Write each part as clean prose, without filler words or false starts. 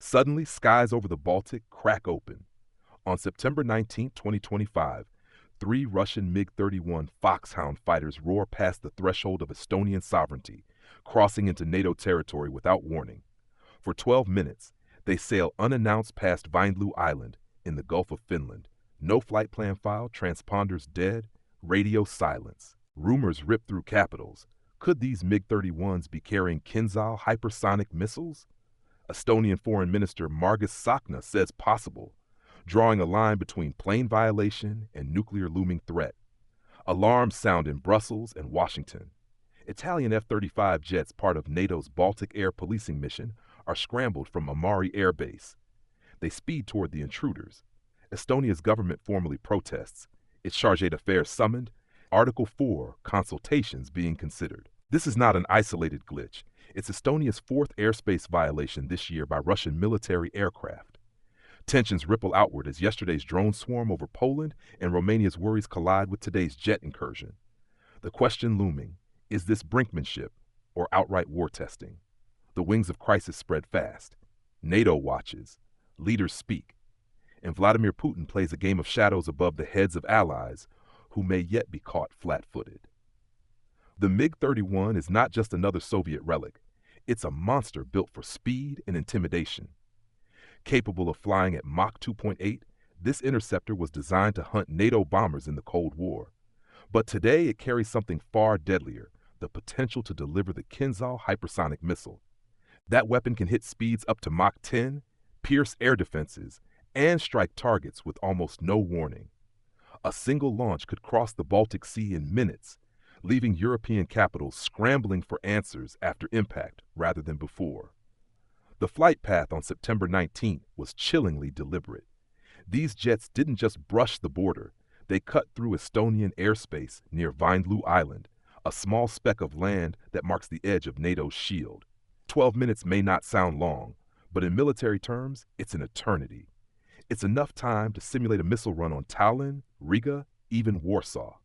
Suddenly, skies over the Baltic crack open. On September 19, 2025, three Russian MiG-31 Foxhound fighters roar past the threshold of Estonian sovereignty, crossing into NATO territory without warning. For 12 minutes, they sail unannounced past Vindloo Island in the Gulf of Finland. No flight plan file, transponders dead, radio silence. Rumors rip through capitals. Could these MiG-31s be carrying Kinzhal hypersonic missiles? Estonian Foreign Minister Margus Tsahkna says possible, drawing a line between plane violation and nuclear looming threat. Alarms sound in Brussels and Washington. Italian F-35 jets, part of NATO's Baltic air policing mission, are scrambled from Amari Air Base. They speed toward the intruders. Estonia's government formally protests, its charge d'affaires summoned, Article 4 consultations being considered. This is not an isolated glitch. It's Estonia's fourth airspace violation this year by Russian military aircraft. Tensions ripple outward as yesterday's drone swarm over Poland and Romania's worries collide with today's jet incursion. The question looming, is this brinkmanship or outright war testing? The wings of crisis spread fast. NATO watches. Leaders speak. And Vladimir Putin plays a game of shadows above the heads of allies who may yet be caught flat-footed. The MiG-31 is not just another Soviet relic. It's a monster built for speed and intimidation. Capable of flying at Mach 2.8, this interceptor was designed to hunt NATO bombers in the Cold War. But today it carries something far deadlier, the potential to deliver the Kinzhal hypersonic missile. That weapon can hit speeds up to Mach 10, pierce air defenses, and strike targets with almost no warning. A single launch could cross the Baltic Sea in minutes, leaving European capitals scrambling for answers after impact rather than before. The flight path on September 19th was chillingly deliberate. These jets didn't just brush the border, they cut through Estonian airspace near Vindloo Island, a small speck of land that marks the edge of NATO's shield. 12 minutes may not sound long, but in military terms, it's an eternity. It's enough time to simulate a missile run on Tallinn, Riga, even Warsaw.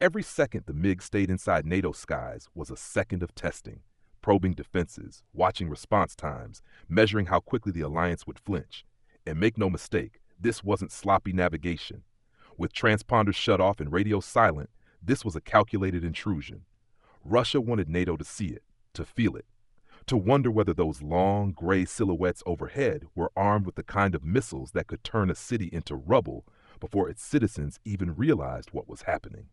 Every second the MiG stayed inside NATO skies was a second of testing, probing defenses, watching response times, measuring how quickly the alliance would flinch. And make no mistake, this wasn't sloppy navigation. With transponders shut off and radio silent, this was a calculated intrusion. Russia wanted NATO to see it, to feel it, to wonder whether those long, gray silhouettes overhead were armed with the kind of missiles that could turn a city into rubble before its citizens even realized what was happening.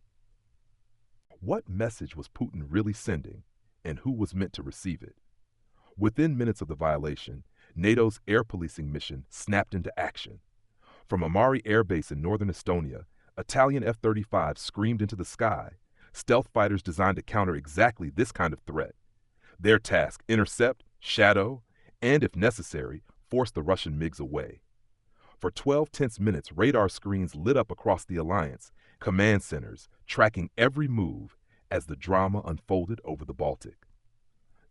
What message was Putin really sending, and who was meant to receive it? Within minutes of the violation, NATO's air policing mission snapped into action. From Amari Air Base in northern Estonia, Italian F-35 screamed into the sky, stealth fighters designed to counter exactly this kind of threat. Their task, intercept, shadow, and if necessary, force the Russian MiGs away. For 12 tense minutes, radar screens lit up across the alliance, command centers tracking every move as the drama unfolded over the Baltic.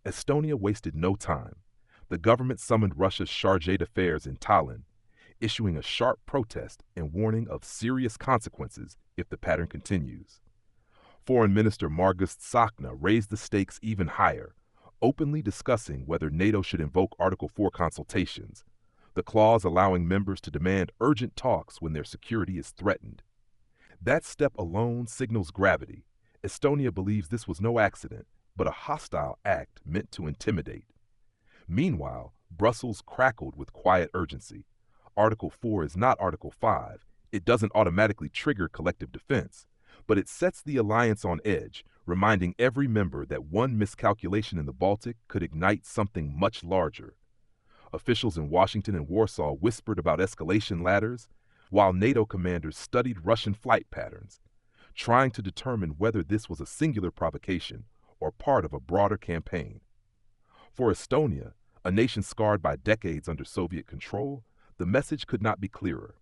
Estonia wasted no time. The government summoned Russia's charge d'affaires in Tallinn, issuing a sharp protest and warning of serious consequences if the pattern continues. Foreign Minister Margus Tsahkna raised the stakes even higher, openly discussing whether NATO should invoke Article 4 consultations, the clause allowing members to demand urgent talks when their security is threatened. That step alone signals gravity. Estonia believes this was no accident, but a hostile act meant to intimidate. Meanwhile, Brussels crackled with quiet urgency. Article 4 is not Article 5. It doesn't automatically trigger collective defense, but it sets the alliance on edge, reminding every member that one miscalculation in the Baltic could ignite something much larger. Officials in Washington and Warsaw whispered about escalation ladders, while NATO commanders studied Russian flight patterns, trying to determine whether this was a singular provocation or part of a broader campaign. For Estonia, a nation scarred by decades under Soviet control, the message could not be clearer.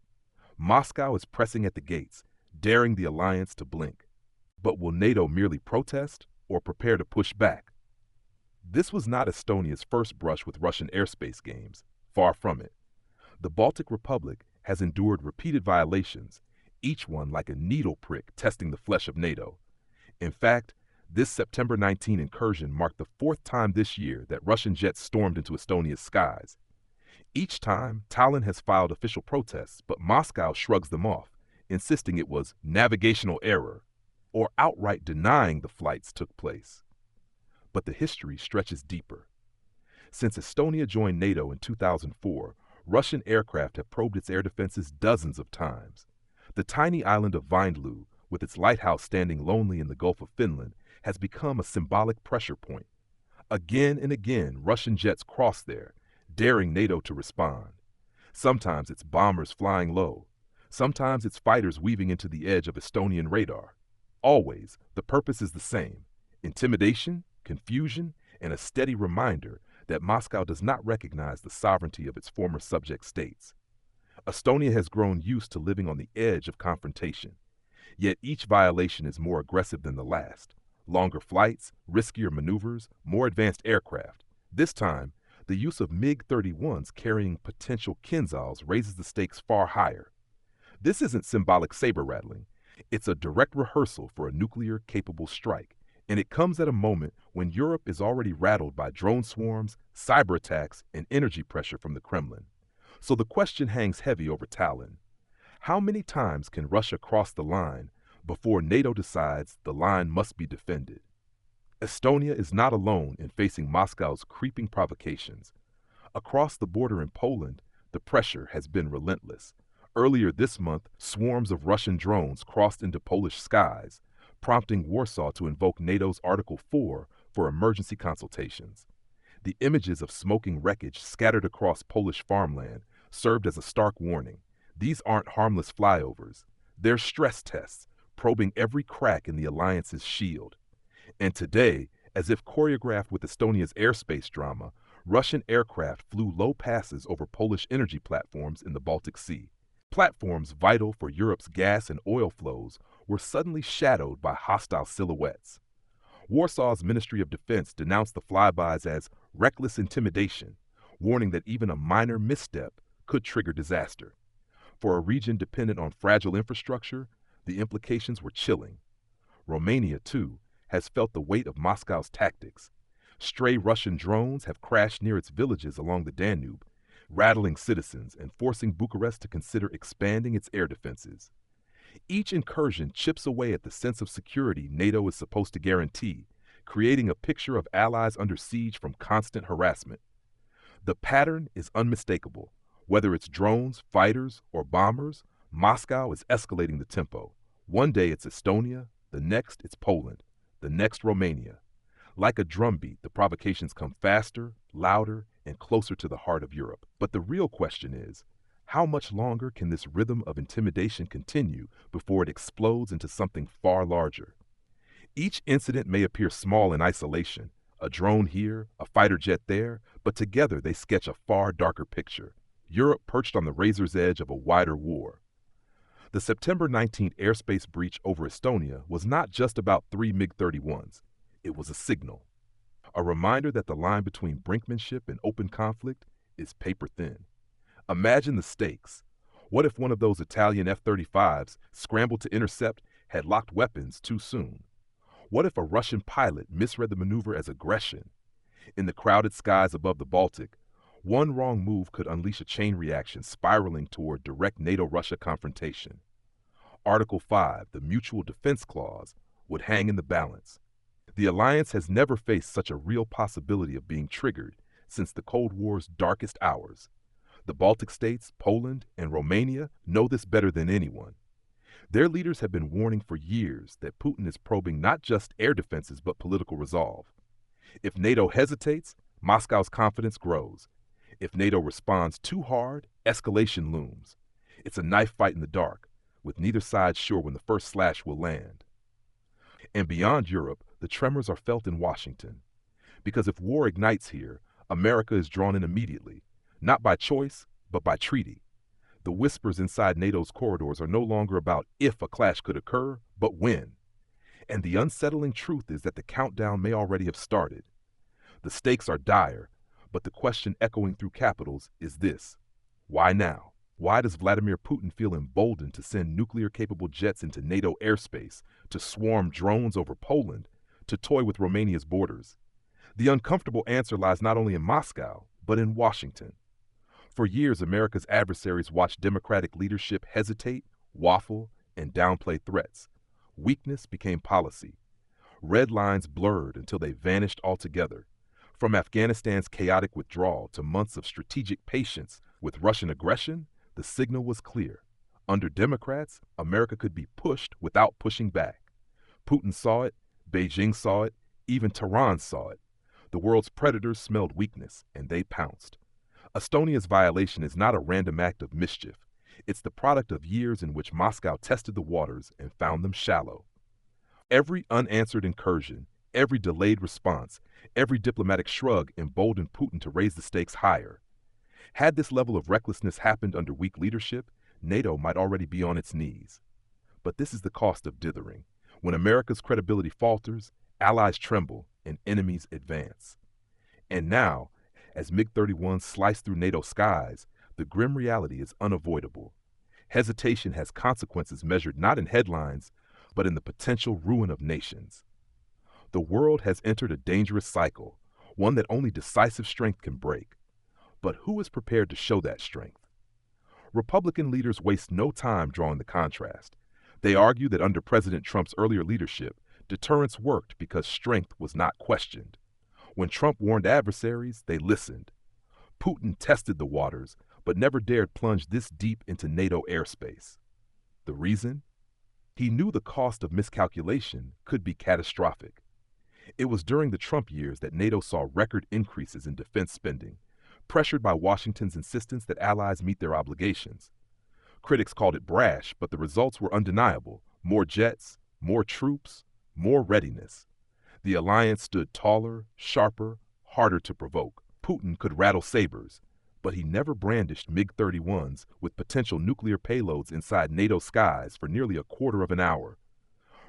Moscow is pressing at the gates, daring the alliance to blink. But will NATO merely protest or prepare to push back? This was not Estonia's first brush with Russian airspace games. Far from it. The Baltic Republic has endured repeated violations, each one like a needle prick testing the flesh of NATO. In fact, this September 19 incursion marked the fourth time this year that Russian jets stormed into Estonia's skies. Each time, Tallinn has filed official protests, but Moscow shrugs them off, insisting it was navigational error, or outright denying the flights took place. But the history stretches deeper. Since Estonia joined NATO in 2004, Russian aircraft have probed its air defenses dozens of times. The tiny island of Vindloo, with its lighthouse standing lonely in the Gulf of Finland, has become a symbolic pressure point. Again and again, Russian jets cross there, daring NATO to respond. Sometimes it's bombers flying low. Sometimes it's fighters weaving into the edge of Estonian radar. Always, the purpose is the same: intimidation, confusion, and a steady reminder that Moscow does not recognize the sovereignty of its former subject states. Estonia has grown used to living on the edge of confrontation. Yet each violation is more aggressive than the last. Longer flights, riskier maneuvers, more advanced aircraft. This time, the use of MiG-31s carrying potential Kinzhals raises the stakes far higher. This isn't symbolic saber rattling. It's a direct rehearsal for a nuclear-capable strike, and it comes at a moment when Europe is already rattled by drone swarms, cyber attacks, and energy pressure from the Kremlin. So the question hangs heavy over Tallinn. How many times can Russia cross the line before NATO decides the line must be defended? Estonia is not alone in facing Moscow's creeping provocations. Across the border in Poland, the pressure has been relentless. Earlier this month, swarms of Russian drones crossed into Polish skies, prompting Warsaw to invoke NATO's Article 4 for emergency consultations. The images of smoking wreckage scattered across Polish farmland served as a stark warning. These aren't harmless flyovers. They're stress tests, probing every crack in the alliance's shield. And today, as if choreographed with Estonia's airspace drama, Russian aircraft flew low passes over Polish energy platforms in the Baltic Sea. Platforms vital for Europe's gas and oil flows were suddenly shadowed by hostile silhouettes. Warsaw's Ministry of Defense denounced the flybys as reckless intimidation, warning that even a minor misstep could trigger disaster. For a region dependent on fragile infrastructure, the implications were chilling. Romania, too, has felt the weight of Moscow's tactics. Stray Russian drones have crashed near its villages along the Danube, rattling citizens and forcing Bucharest to consider expanding its air defenses. Each incursion chips away at the sense of security NATO is supposed to guarantee, creating a picture of allies under siege from constant harassment. The pattern is unmistakable. Whether it's drones, fighters, or bombers, Moscow is escalating the tempo. One day it's Estonia, the next it's Poland, the next Romania. Like a drumbeat, the provocations come faster, louder, and closer to the heart of Europe. But the real question is, how much longer can this rhythm of intimidation continue before it explodes into something far larger? Each incident may appear small in isolation, a drone here, a fighter jet there, but together they sketch a far darker picture. Europe perched on the razor's edge of a wider war. The September 19th airspace breach over Estonia was not just about 3 MiG-31s. It was a signal. A reminder that the line between brinkmanship and open conflict is paper thin. Imagine the stakes. What if one of those Italian F-35s, scrambled to intercept, had locked weapons too soon? What if a Russian pilot misread the maneuver as aggression? In the crowded skies above the Baltic, one wrong move could unleash a chain reaction spiraling toward direct NATO-Russia confrontation. Article 5, the Mutual Defense Clause, would hang in the balance. The alliance has never faced such a real possibility of being triggered since the Cold War's darkest hours. The Baltic states, Poland, and Romania know this better than anyone. Their leaders have been warning for years that Putin is probing not just air defenses but political resolve. If NATO hesitates, Moscow's confidence grows. If NATO responds too hard, escalation looms. It's a knife fight in the dark, with neither side sure when the first slash will land. And beyond Europe, the tremors are felt in Washington. Because if war ignites here, America is drawn in immediately, not by choice, but by treaty. The whispers inside NATO's corridors are no longer about if a clash could occur, but when. And the unsettling truth is that the countdown may already have started. The stakes are dire, but the question echoing through capitals is this: why now? Why does Vladimir Putin feel emboldened to send nuclear-capable jets into NATO airspace, to swarm drones over Poland, to toy with Romania's borders? The uncomfortable answer lies not only in Moscow, but in Washington. For years, America's adversaries watched democratic leadership hesitate, waffle, and downplay threats. Weakness became policy. Red lines blurred until they vanished altogether. From Afghanistan's chaotic withdrawal to months of strategic patience with Russian aggression, the signal was clear. Under Democrats, America could be pushed without pushing back. Putin saw it, Beijing saw it, even Tehran saw it. The world's predators smelled weakness, and they pounced. Estonia's violation is not a random act of mischief. It's the product of years in which Moscow tested the waters and found them shallow. Every unanswered incursion, every delayed response, every diplomatic shrug emboldened Putin to raise the stakes higher. Had this level of recklessness happened under weak leadership, NATO might already be on its knees. But this is the cost of dithering. When America's credibility falters, allies tremble and enemies advance. And now, as MiG-31 slice through NATO skies, the grim reality is unavoidable. Hesitation has consequences measured not in headlines, but in the potential ruin of nations. The world has entered a dangerous cycle, one that only decisive strength can break. But who is prepared to show that strength? Republican leaders waste no time drawing the contrast. They argue that under President Trump's earlier leadership, deterrence worked because strength was not questioned. When Trump warned adversaries, they listened. Putin tested the waters, but never dared plunge this deep into NATO airspace. The reason? He knew the cost of miscalculation could be catastrophic. It was during the Trump years that NATO saw record increases in defense spending, pressured by Washington's insistence that allies meet their obligations. Critics called it brash, but the results were undeniable. More jets, more troops, more readiness. The alliance stood taller, sharper, harder to provoke. Putin could rattle sabers, but he never brandished MiG-31s with potential nuclear payloads inside NATO skies for nearly a quarter of an hour.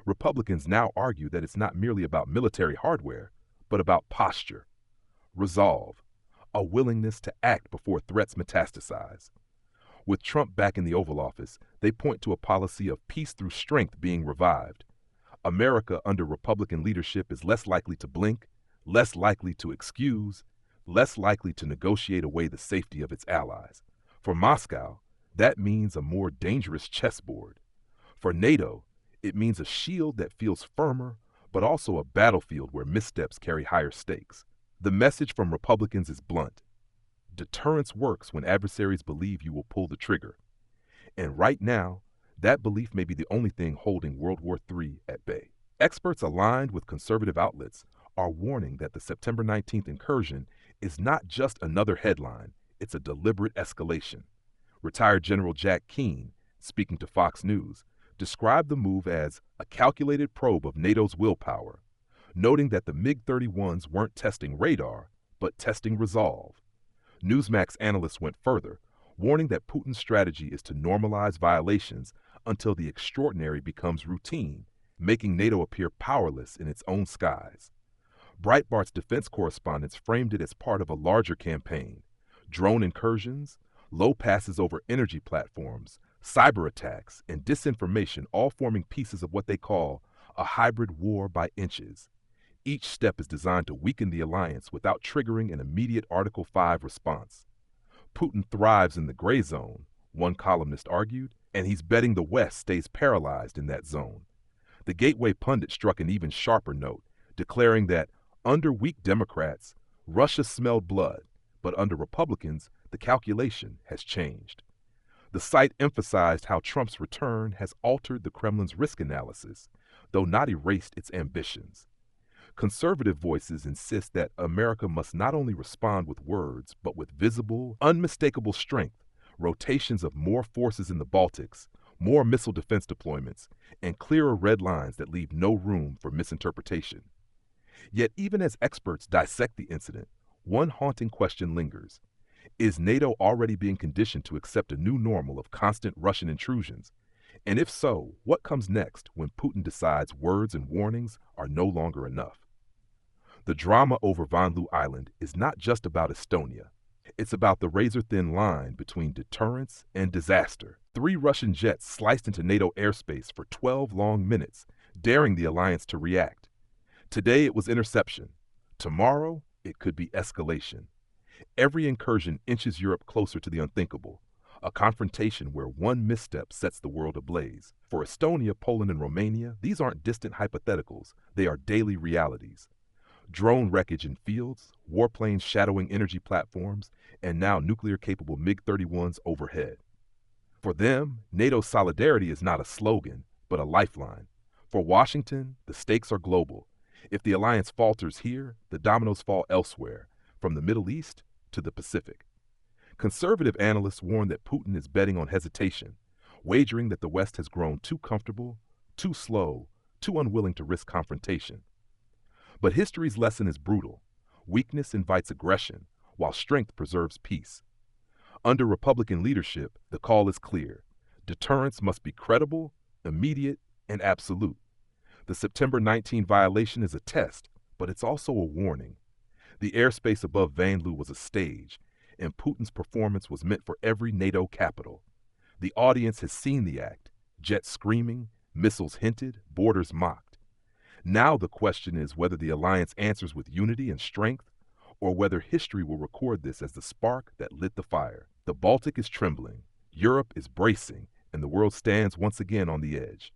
Republicans now argue that it's not merely about military hardware, but about posture, resolve, a willingness to act before threats metastasize. With Trump back in the Oval Office, they point to a policy of peace through strength being revived. America under Republican leadership is less likely to blink, less likely to excuse, less likely to negotiate away the safety of its allies. For Moscow, that means a more dangerous chessboard. For NATO, it means a shield that feels firmer, but also a battlefield where missteps carry higher stakes. The message from Republicans is blunt. Deterrence works when adversaries believe you will pull the trigger. And right now, that belief may be the only thing holding World War III at bay. Experts aligned with conservative outlets are warning that the September 19th incursion is not just another headline, it's a deliberate escalation. Retired General Jack Keane, speaking to Fox News, described the move as a calculated probe of NATO's willpower, noting that the MiG-31s weren't testing radar, but testing resolve. Newsmax analysts went further, warning that Putin's strategy is to normalize violations until the extraordinary becomes routine, making NATO appear powerless in its own skies. Breitbart's defense correspondents framed it as part of a larger campaign. Drone incursions, low passes over energy platforms, cyber attacks, and disinformation all forming pieces of what they call a hybrid war by inches. Each step is designed to weaken the alliance without triggering an immediate Article 5 response. Putin thrives in the gray zone, one columnist argued, and he's betting the West stays paralyzed in that zone. The Gateway pundit struck an even sharper note, declaring that under weak Democrats, Russia smelled blood, but under Republicans, the calculation has changed. The site emphasized how Trump's return has altered the Kremlin's risk analysis, though not erased its ambitions. Conservative voices insist that America must not only respond with words, but with visible, unmistakable strength, rotations of more forces in the Baltics, more missile defense deployments, and clearer red lines that leave no room for misinterpretation. Yet even as experts dissect the incident, one haunting question lingers. Is NATO already being conditioned to accept a new normal of constant Russian intrusions? And if so, what comes next when Putin decides words and warnings are no longer enough? The drama over Vanloo Island is not just about Estonia. It's about the razor-thin line between deterrence and disaster. 3 Russian jets sliced into NATO airspace for 12 long minutes, daring the alliance to react. Today it was interception. Tomorrow, it could be escalation. Every incursion inches Europe closer to the unthinkable, a confrontation where one misstep sets the world ablaze. For Estonia, Poland, and Romania, these aren't distant hypotheticals, they are daily realities. Drone wreckage in fields, warplanes shadowing energy platforms, and now nuclear-capable MiG-31s overhead. For them, NATO solidarity is not a slogan, but a lifeline. For Washington, the stakes are global. If the alliance falters here, the dominoes fall elsewhere, from the Middle East to the Pacific. Conservative analysts warn that Putin is betting on hesitation, wagering that the West has grown too comfortable, too slow, too unwilling to risk confrontation. But history's lesson is brutal. Weakness invites aggression, while strength preserves peace. Under Republican leadership, the call is clear. Deterrence must be credible, immediate, and absolute. The September 19 violation is a test, but it's also a warning. The airspace above Vanloo was a stage, and Putin's performance was meant for every NATO capital. The audience has seen the act, jets screaming, missiles hinted, borders mocked. Now the question is whether the alliance answers with unity and strength, or whether history will record this as the spark that lit the fire. The Baltic is trembling, Europe is bracing, and the world stands once again on the edge.